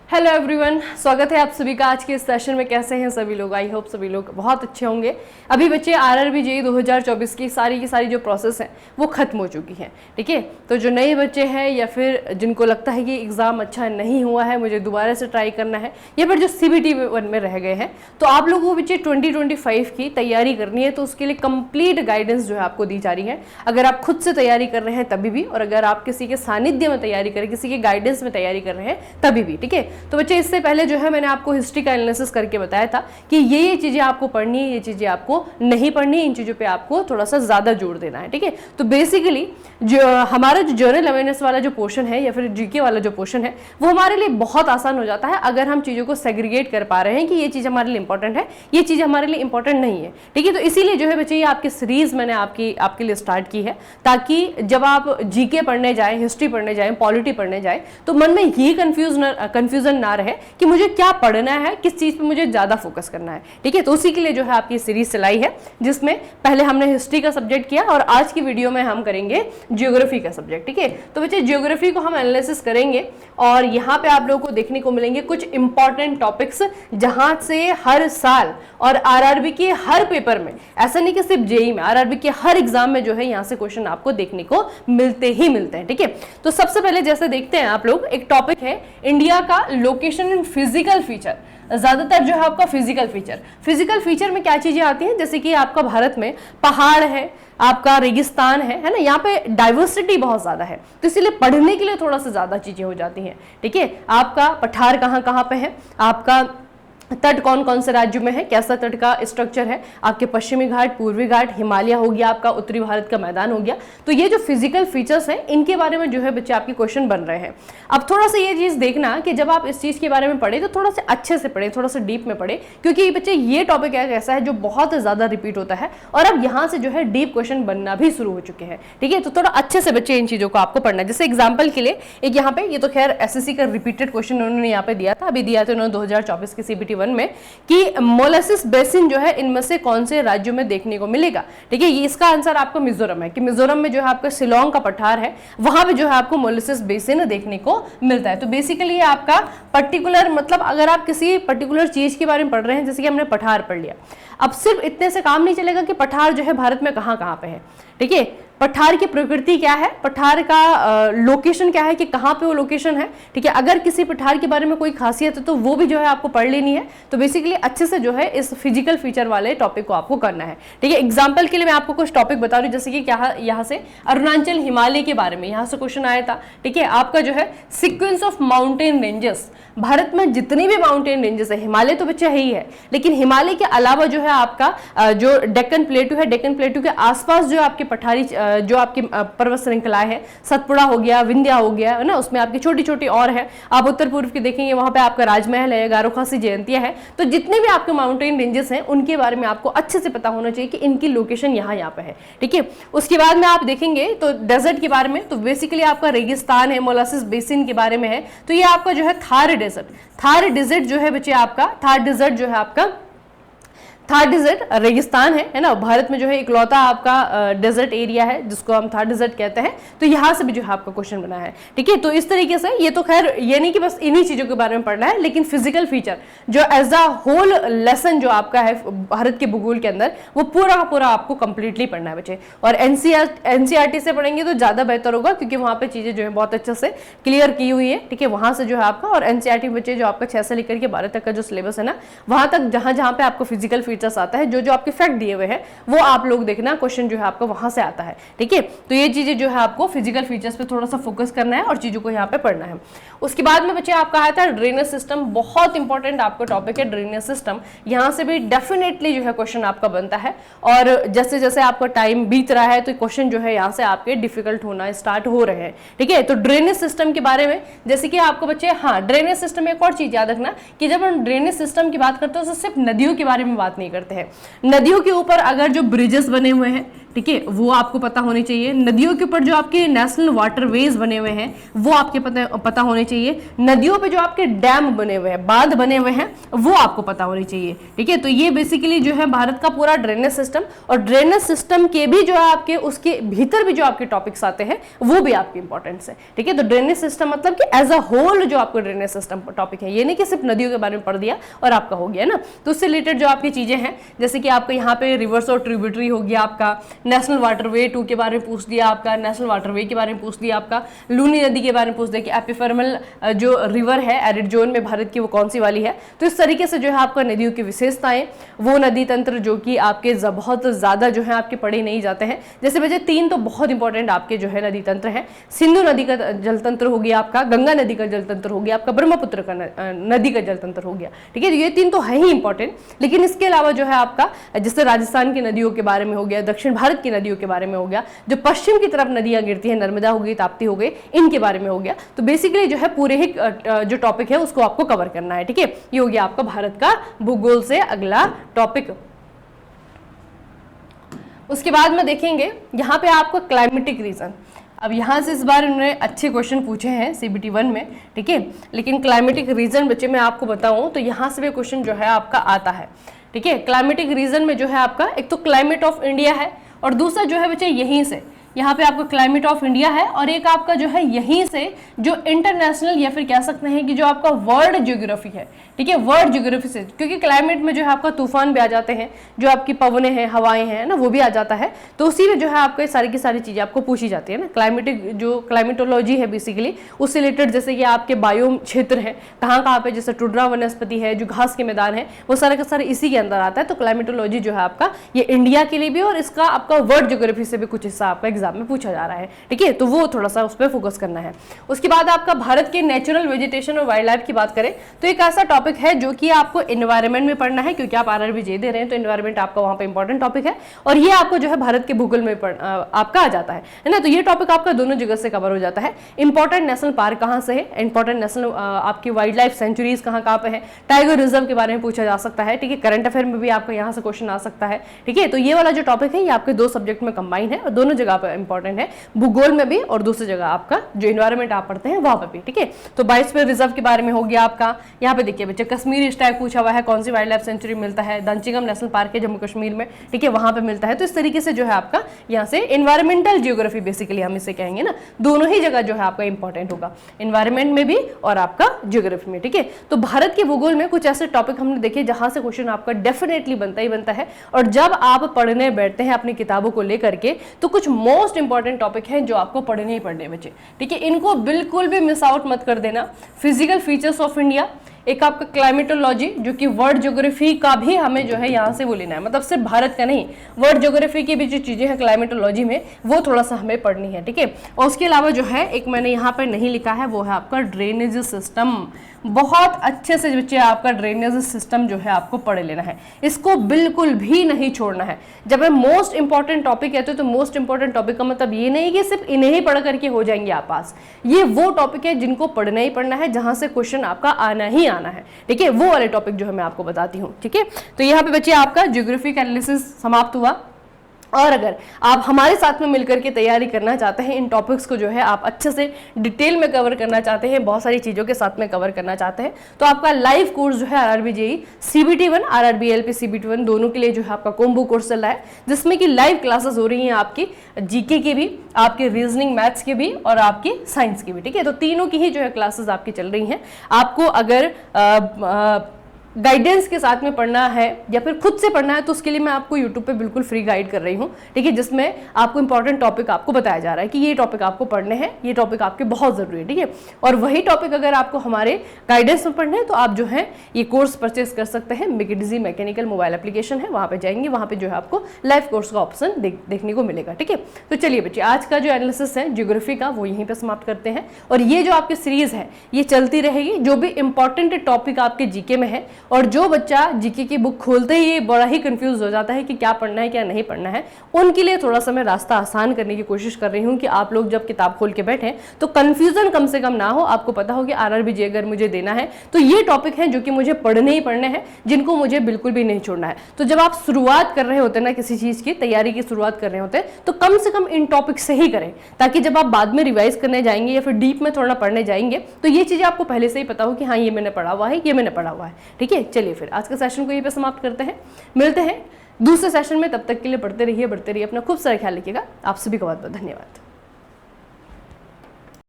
Hello everyone, स्वागत है आप सभी का आज के इस सेशन में। कैसे हैं सभी लोग? आई होप सभी लोग बहुत अच्छे होंगे। अभी बच्चे आरआरबी जेईई 2024 की सारी जो प्रोसेस है वो खत्म हो चुकी है। ठीक है, तो जो नए बच्चे हैं या फिर जिनको लगता है कि एग्ज़ाम अच्छा नहीं हुआ है, मुझे दोबारा से ट्राई करना है, या फिर जो CBT 1 में रह गए हैं, तो आप लोगों को बच्चे 2025 की तैयारी करनी है। तो उसके लिए कंप्लीट गाइडेंस जो है आपको दी जा रही है। अगर आप खुद से तैयारी कर रहे हैं तभी भी, और अगर आप किसी के सानिध्य में तैयारी करें, किसी के गाइडेंस में तैयारी कर रहे हैं तभी भी। ठीक है, तो बच्चे इससे पहले जो है मैंने आपको हिस्ट्री का एनालिसिस करके बताया था कि ये चीज़ें आपको पढ़नी है, ये चीज़ें आपको नहीं पढ़नी है, इन चीज़ों पे आपको थोड़ा सा ज़्यादा जोर देना है। ठीक है, तो बेसिकली जो हमारा जो जनरल अवेयरनेस वाला जो पोर्शन है या फिर जीके वाला जो पोर्शन है वो हमारे लिए बहुत आसान हो जाता है अगर हम चीज़ों को सेग्रीगेट कर पा रहे हैं कि ये चीज़ हमारे लिए इंपॉर्टेंट है, ये चीज़ हमारे लिए इंपॉर्टेंट नहीं है। ठीक है, तो इसीलिए जो है बच्चे ये आपकी सीरीज मैंने आपके लिए स्टार्ट की है, ताकि जब आप जीके पढ़ने जाएं, हिस्ट्री पढ़ने जाएं, पॉलिटी पढ़ने जाएं, तो मन में ये कंफ्यूजन ना रहे कि मुझे क्या पढ़ना है, किस चीज पे मुझे ज्यादा फोकस करना है। ठीक है, तो उसी के लिए जो है आपकी सीरीज चलाई है, जिसमें पहले हमने हिस्ट्री का सब्जेक्ट किया और आज की वीडियो में हम करेंगे ज्योग्राफी का सब्जेक्ट। ठीक है, तो बच्चे ज्योग्राफी को हम एनालिसिस करेंगे और यहाँ पे आप लोगों को देखने को मिलेंगे कुछ इंपॉर्टेंट टॉपिक्स, जहां से हर साल और आरआरबी के हर पेपर में, ऐसा नहीं कि सिर्फ जेईई में, आरआरबी के हर एग्जाम में जो है यहाँ से क्वेश्चन आपको देखने को मिलते ही मिलते हैं। ठीक है, तो सबसे पहले जैसे देखते हैं आप लोग, एक टॉपिक है इंडिया का लोकेशन एंड फिजिकल फीचर। ज्यादातर जो है आपका फिजिकल फीचर में क्या चीजें आती हैं, जैसे कि आपका भारत में पहाड़ है, आपका रेगिस्तान है ना, यहाँ पे डाइवर्सिटी बहुत ज्यादा है, तो इसीलिए पढ़ने के लिए थोड़ा सा ज्यादा चीजें हो जाती हैं। ठीक है, आपका पठार कहाँ कहाँ पे है, आपका तट कौन कौन से राज्यों में है, कैसा तट का स्ट्रक्चर है, आपके पश्चिमी घाट, पूर्वी घाट, हिमालय हो गया, आपका उत्तरी भारत का मैदान हो गया। तो ये जो फिजिकल फीचर्स हैं इनके बारे में जो है बच्चे आपके क्वेश्चन बन रहे हैं। अब थोड़ा सा ये चीज देखना कि जब आप इस चीज के बारे में पढ़े तो थोड़ा सा अच्छे से पढ़े, थोड़ा सा डीप में पढ़े, क्योंकि बच्चे ये टॉपिक ऐसा है जो बहुत ज्यादा रिपीट होता है और अब यहाँ से जो है डीप क्वेश्चन बनना भी शुरू हो चुके हैं। ठीक है, तो थोड़ा अच्छे से बच्चे इन चीजों को आपको पढ़ना है। जैसे एग्जाम्पल के लिए एक यहाँ पे, ये तो खैर SSC का रिपीटेड क्वेश्चन उन्होंने यहाँ पे दिया था, अभी दिया था उन्होंने 2024 के CBT 1 में, कि मोलासिस बेसिन जो है इनमें से कौन से राज्यों में देखने को मिलेगा। ठीक है, ये इसका आंसर आपको मिजोरम है, कि मिजोरम में जो है आपका शिलोंग का पठार है, वहां पे जो है आपको मोलासिस बेसिन देखने को मिलता है। तो बेसिकली आपका पर्टिकुलर, मतलब अगर आप किसी पर्टिकुलर चीज के बारे में पढ़ रहे हैं, जैसे कि हमने पठार पढ़ लिया, अब सिर्फ इतने से काम नहीं चलेगा कि पठार जो है भारत में कहाँ कहाँ पे है। ठीक है, पठार की प्रकृति क्या है, पठार का लोकेशन क्या है, कि कहाँ पे वो लोकेशन है। ठीक है, अगर किसी पठार के बारे में कोई खासियत है तो वो भी जो है आपको पढ़ लेनी है। तो बेसिकली अच्छे से जो है इस फिजिकल फीचर वाले टॉपिक को आपको करना है। ठीक है, एग्जाम्पल के लिए मैं आपको कुछ टॉपिक बता रही हूँ, जैसे कि क्या यहाँ से अरुणाचल हिमालय के बारे में यहाँ से क्वेश्चन आया था। ठीक है, आपका जो है sequence of mountain ranges, Bharat में जितनी भी माउंटेन रेंजेस है, हिमालय तो बच्चा है ही है, लेकिन हिमालय के अलावा जो है आपका जो डेक्कन प्लेटू है, डेक्कन प्लेटू के आसपास जो आपके पठारी, जो आपकी पर्वत श्रृंखलाएं है, सतपुड़ा हो गया, विंध्य हो गया, है ना, उसमें आपकी छोटी छोटी और है। आप उत्तर पूर्व की देखेंगे, वहां पे आपका राजमहल है, गारो खासी जयंतिया है। तो जितने भी आपके माउंटेन रेंजेस हैं उनके बारे में आपको अच्छे से पता होना चाहिए कि इनकी लोकेशन यहाँ पे है। ठीक है, उसके बाद में आप देखेंगे तो डेजर्ट के बारे में, तो बेसिकली आपका रेगिस्तान है, मोलासिस बेसिन के बारे में है। तो ये आपका जो है थार डेजर्ट जो है बच्चे, आपका थार डेजर्ट जो है आपका, थार डेजर्ट रेगिस्तान है ना, भारत में जो है इकलौता आपका डेजर्ट एरिया है जिसको हम थार डेजर्ट कहते हैं। तो यहाँ से भी जो है आपका क्वेश्चन बना है। ठीक है, तो इस तरीके से ये तो खैर ये नहीं कि बस इन्हीं चीजों के बारे में पढ़ना है, लेकिन फिजिकल फीचर जो एज अ होल लेसन जो आपका है भारत के भूगोल के अंदर, वो पूरा का पूरा आपको कंप्लीटली पढ़ना है बच्चे। और NCERT से पढ़ेंगे तो ज्यादा बेहतर होगा, क्योंकि वहाँ पे चीजें जो है बहुत अच्छे से क्लियर की हुई है। ठीक है, वहां से जो है आपका, और NCERT बच्चे जो आपका 6 से लेकर के 12 तक का जो सिलेबस है ना, वहां तक जहां पे आपको फिजिकल फीचर्स आता है, जो आपके फैक्ट दिए हुए हैं वो आप लोग देखना, क्वेश्चन जो है आपका वहां से आता है। ठीक है, तो ये चीजें जो है आपको फिजिकल फीचर्स पे थोड़ा सा फोकस करना है और चीजों को यहाँ पे पढ़ना है। उसके बाद में बच्चे आपका आया था ड्रेनेज सिस्टम, बहुत इंपॉर्टेंट आपका टॉपिक है ड्रेनेज सिस्टम। यहाँ से भी डेफिनेटली जो है क्वेश्चन आपका बनता है, और जैसे जैसे आपका टाइम बीत रहा है तो क्वेश्चन जो है यहाँ से आपके डिफिकल्ट होना स्टार्ट हो रहे हैं। ठीक है, तो ड्रेनेज सिस्टम के बारे में, जैसे कि आपको बच्चे, हाँ, ड्रेनेज सिस्टम में एक और चीज याद रखना कि जब हम ड्रेनेज सिस्टम की बात करते हैं तो सिर्फ नदियों के बारे में बात नहीं करते हैं। नदियों के ऊपर अगर जो ब्रिजेस बने हुए हैं, ठीक है, वो आपको पता होने चाहिए। नदियों के ऊपर जो आपके नेशनल वाटरवेज बने हुए हैं वो आपके पता होने चाहिए। नदियों पे जो आपके डैम बने हुए हैं, बांध बने हुए हैं, वो आपको पता होने चाहिए। ठीक है, तो ये बेसिकली जो है भारत का पूरा ड्रेनेज सिस्टम, और ड्रेनेज सिस्टम के भी जो है आपके उसके भीतर भी जो आपके टॉपिक्स आते हैं वो भी आपके इंपॉर्टेंस है। ठीक है, तो ड्रेनेज सिस्टम मतलब कि एज अ होल जो आपको ड्रेनेज सिस्टम टॉपिक है, ये नहीं कि सिर्फ नदियों के बारे में पढ़ दिया और आपका हो गया ना। तो उससे रिलेटेड जो आपकी चीजें हैं, जैसे कि आपका यहाँ पे रिवर्स और ट्रिब्यूटरी हो गया, आपका नेशनल वाटरवे 2 के बारे में पूछ दिया, आपका नेशनल वाटरवे के बारे में पूछ दिया, आपका लूनी नदी के बारे में पूछ दिया कि एपिफर्मल जो रिवर है एरिड जोन में भारत की वो कौन सी वाली है। तो इस तरीके से जो है आपका नदियों की विशेषताएं, वो नदी तंत्र जो कि आपके बहुत ज्यादा जो है आपके पढ़े नहीं जाते हैं। जैसे बचे 3 तो बहुत इंपॉर्टेंट आपके जो है नदी तंत्र है। सिंधु नदी का जल तंत्र हो गया, आपका गंगा नदी का जल तंत्र हो गया, आपका ब्रह्मपुत्र का नदी का जल तंत्र हो गया। ठीक है, ये 3 तो है ही इंपॉर्टेंट, लेकिन इसके अलावा जो है आपका जैसे राजस्थान की नदियों के बारे में हो गया, दक्षिण भारत की नदियों के बारे में हो गया, जो पश्चिम की तरफ नदियां गिरती हैं, नर्मदा हो गई, ताप्ती हो गई, इनके बारे में हो गया। तो बेसिकली जो है पूरे ही जो टॉपिक है उसको आपको कवर करना है। ठीक है, ये हो गया आपका भारत का भूगोल से अगला टॉपिक। उसके बाद में देखेंगे यहाँ पे आपको क्लाइमेटिक रीजन। अब यहाँ से इस बार उन्होंने अच्छे क्वेश्चन पूछे हैं CBT 1 में। ठीक है, लेकिन क्लाइमेटिक रीजन बच्चे मैं आपको बताऊं तो यहाँ से भी क्वेश्चन जो है आपका आता है। ठीक है, क्लाइमेटिक रीजन में जो है आपका एक तो क्लाइमेट ऑफ इंडिया है, और दूसरा जो है बच्चे यहीं से यहाँ पे आपका क्लाइमेट ऑफ इंडिया है, और एक आपका जो है यहीं से जो इंटरनेशनल या फिर कह सकते हैं कि जो आपका वर्ल्ड ज्योग्राफी है। ठीक है, वर्ल्ड ज्योग्राफी से, क्योंकि क्लाइमेट में जो है आपका तूफान भी आ जाते हैं, जो आपकी पवनें हैं, हवाएं हैं ना, वो भी आ जाता है। तो उसी में जो है आपको सारी की सारी चीजें आपको पूछी जाती है ना। क्लाइमेटिक जो क्लाइमेटोलॉजी है बेसिकली उससे रिलेटेड, जैसे कि आपके बायोम क्षेत्र है, कहाँ पे जैसे टुड्रा वनस्पति है, जो घास के मैदान है, वो सारे का सारे इसी के अंदर आता है। तो क्लाइमेटोलॉजी जो है आपका ये इंडिया के लिए भी, और इसका आपका वर्ल्ड ज्योग्राफी से भी कुछ हिस्सा आपका एग्जाम में पूछा जा रहा है। ठीक है, तो वो थोड़ा सा उस पर फोकस करना है। उसके बाद आपका भारत के नेचुरल वेजिटेशन और वाइल्ड लाइफ की बात करें तो एक ऐसा टॉपिक है जो कि आपको एनवायरनमेंट में पढ़ना है, क्योंकि आप RRB जे दे रहे हैं तो एनवायरनमेंट आपका वहां पे इंपॉर्टेंट टॉपिक है, और ये आपको जो है भारत के भूगोल में आपका आ जाता है ना। तो ये टॉपिक आपका दोनों जगह से कवर हो जाता है। इंपॉर्टेंट नेशनल पार्क कहाँ से है, इंपॉर्टेंट नेशनल आपकी वाइल्ड लाइफ सेंचुरीज कहाँ पे है, टाइगर रिजर्व के बारे में पूछा जा सकता है। ठीक है, करंट अफेयर में भी आपका यहाँ से क्वेश्चन आ सकता है। ठीक है, तो ये वाला जो टॉपिक है ये आपके 2 सब्जेक्ट में कंबाइन है, और दोनों जगह पर इंपॉर्टेंट है, भूगोल में भी और दूसरी जगह आपका जो एनवायरनमेंट आप पढ़ते हैं वहां पर भी। ठीक है, तो बायोस्फीयर रिजर्व के बारे में हो गया आपका। यहाँ पे देखिए बच्चे कश्मीरी स्टैग पूछा हुआ है, कौन सी वाइल्ड लाइफ सेंचुरी मिलता है, दंचिगम नेशनल पार्क है जम्मू कश्मीर में। ठीक है, वहां पे मिलता है। तो इस तरीके से जो है आपका यहाँ से एनवायरमेंटल जियोग्राफी बेसिकली हम इसे कहेंगे ना, दोनों ही जगह जो है आपका इंपॉर्टेंट होगा, एनवायरमेंट में भी और आपका जियोग्राफी में। ठीक है, तो भारत के भूगोल में कुछ ऐसे टॉपिक हमने देखे जहां से क्वेश्चन आपका डेफिनेटली बनता ही बनता है, और जब आप पढ़ने बैठते हैं अपनी किताबों को लेकर के तो कुछ मोस्ट इंपॉर्टेंट टॉपिक हैं जो आपको पढ़ने ही पढ़ने बच्चे। ठीक है, इनको बिल्कुल भी मिस आउट मत कर देना। फिजिकल फीचर्स ऑफ इंडिया, एक आपका क्लाइमेटोलॉजी जो कि वर्ल्ड ज्योग्राफी का भी हमें जो है यहाँ से वो लेना है, मतलब सिर्फ भारत का नहीं, वर्ल्ड ज्योग्राफी की भी जो चीजें हैं क्लाइमेटोलॉजी में वो थोड़ा सा हमें पढ़नी है। ठीक है, और उसके अलावा जो है एक मैंने यहाँ पर नहीं लिखा है वो है आपका ड्रेनेज सिस्टम। बहुत अच्छे से बच्चे आपका ड्रेनेज सिस्टम जो है आपको पढ़ लेना है, इसको बिल्कुल भी नहीं छोड़ना है। जब मैं मोस्ट इंपॉर्टेंट टॉपिक कहते हो तो मोस्ट इंपॉर्टेंट टॉपिक का मतलब ये नहीं कि सिर्फ इन्हें ही पढ़ करके हो जाएंगे आप पास, ये वो टॉपिक है जिनको पढ़ना ही पढ़ना है, जहां से क्वेश्चन आपका आना ही आना है। ठीक है, वो वाले टॉपिक जो है मैं आपको बताती हूँ। ठीक है, तो यहाँ पे बच्चे आपका ज्योग्राफी का एनालिसिस समाप्त हुआ, और अगर आप हमारे साथ में मिलकर के तैयारी करना चाहते हैं, इन टॉपिक्स को जो है आप अच्छे से डिटेल में कवर करना चाहते हैं, बहुत सारी चीज़ों के साथ में कवर करना चाहते हैं, तो आपका लाइव कोर्स जो है RRB JEE CBT 1 RRB LP CBT 1 दोनों के लिए जो है आपका कॉम्बो कोर्स चल रहा है, जिसमें कि लाइव क्लासेस हो रही हैं आपकी GK की भी, आपके रीजनिंग मैथ्स की भी और आपकी साइंस की भी। ठीक है, तो तीनों की ही जो है क्लासेस आपकी चल रही हैं। आपको अगर गाइडेंस के साथ में पढ़ना है या फिर खुद से पढ़ना है तो उसके लिए मैं आपको यूट्यूब पे बिल्कुल फ्री गाइड कर रही हूँ। ठीक है, जिसमें आपको इंपॉर्टेंट टॉपिक आपको बताया जा रहा है कि ये टॉपिक आपको पढ़ने हैं, ये टॉपिक आपके बहुत जरूरी है। ठीक है, और वही टॉपिक अगर आपको हमारे गाइडेंस में पढ़ने हैं तो आप जो है ये कोर्स परचेस कर सकते हैं। मिकिडजी मैकेनिकल मोबाइल एप्लीकेशन है, वहाँ पे जाएंगे, वहाँ पे जो है आपको लाइव कोर्स का ऑप्शन देखने को मिलेगा। ठीक है, तो चलिए बच्चे आज का जो एनालिसिस है ज्योग्राफी का वो यहीं पर समाप्त करते हैं, और ये जो आपकी सीरीज है ये चलती रहेगी। जो भी इंपॉर्टेंट टॉपिक आपके GK में है और जो बच्चा जीके की बुक खोलते ही बड़ा ही कंफ्यूज हो जाता है कि क्या पढ़ना है क्या नहीं पढ़ना है, उनके लिए थोड़ा सा मैं रास्ता आसान करने की कोशिश कर रही हूँ कि आप लोग जब किताब खोल के बैठे तो कंफ्यूजन कम से कम ना हो। आपको पता हो कि RRBJ अगर मुझे देना है तो ये टॉपिक है जो कि मुझे पढ़ने ही पढ़ने हैं, जिनको मुझे बिल्कुल भी नहीं छोड़ना है। तो जब आप शुरुआत कर रहे होते हैं ना, किसी चीज की तैयारी की शुरुआत कर रहे होते हैं, तो कम से कम इन टॉपिक से ही करें, ताकि जब आप बाद में रिवाइज करने जाएंगे या फिर डीप में थोड़ा पढ़ने जाएंगे तो ये चीजें आपको पहले से ही पता हो कि हाँ ये मैंने पढ़ा हुआ है, ये मैंने पढ़ा हुआ है। ठीक है, चलिए फिर आज का सेशन को यहीं पे समाप्त करते हैं, मिलते हैं दूसरे सेशन में। तब तक के लिए पढ़ते रहिए, बढ़ते रहिए, अपना खूब सारा ख्याल रखिएगा। आप सभी का बहुत बहुत धन्यवाद।